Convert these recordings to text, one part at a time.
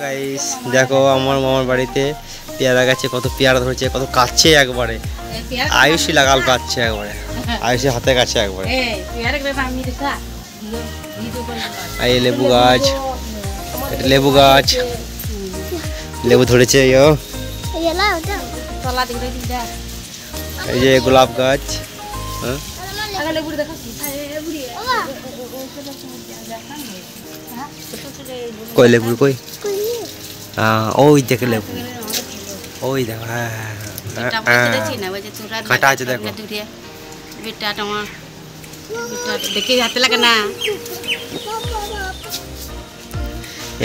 Guys দেখো আমার মামার বাড়িতে পেয়ারা গাছে কত পেয়ারা ধরেছে, কত কাছে একবারে আয়ুষি লাগাল কাছে একবারে, আয়ুষি হাতে কাছে একবারে। এই লেবু গাছ, এটা লেবু গাছ, লেবু ধরেছে। এই যে গোলাপ গাছ, কই লেবু কই? ওই দেখে লেবু, ওই দেখো। হ্যাঁ কাটা আছে দেখো।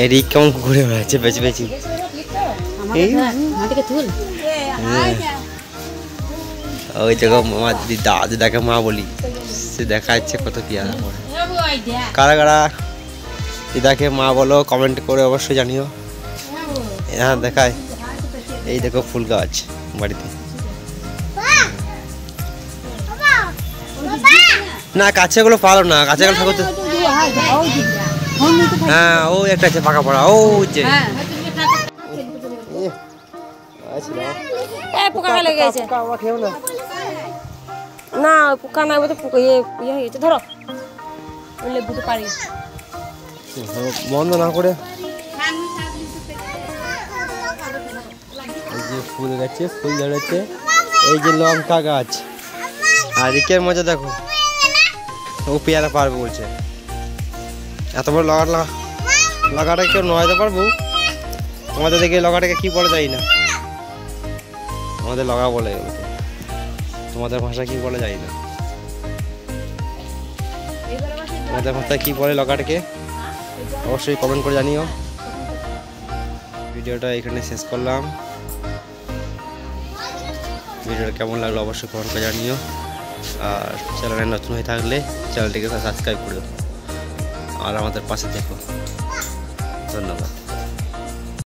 এদিক কেমন ঘুরে বেড়াচ্ছে বেশি বেশি। ওই দেখো আমার দাদাকে মা বলি, সে দেখা যাচ্ছে কত পেয়ারা পড়ে। কারা কারা দিদাকে মা বলো কমেন্ট করে অবশ্যই জানিও। হ্যাঁ দেখায়, এই দেখো ফুল গাছ বাড়িতে। না কাছেগুলো পারো না, কাছেগুলো ঠাকুর তো। হ্যাঁ ওই একটা আছে পাকা পড়া, ও যে পোকা লেগে গেছে না, পোকা নাই বলতে পোকা ইয়ে হয়ে গেছে। ধরো লেবুটা পারি বন্ধ না করে। এই যে ফুল গাছে ফুল ধরেছে, এই যে লঙ্কা গাছ। আর একের মধ্যে দেখো ও পেয়ারা পারবে বলছে। এত বড় লগাটা কেউ নড়াইতে পারবো? তোমাদের দেখে লগাটাকে কি বলে যায় না, আমাদের লগা বলে, তোমাদের ভাষা কি বলে যায় না। তোমাদের ভাষায় কি বলে লগাটাকে অবশ্যই কমেন্ট করে জানিও। ভিডিওটা এখানে শেষ করলাম। ভিডিওটা কেমন লাগলো অবশ্যই কমেন্ট করে জানিও। আর চ্যানেলে নতুন হয়ে থাকলে চ্যানেলটিকে সাবস্ক্রাইব করে দাও আর আমাদের পাশে থেকো। ধন্যবাদ।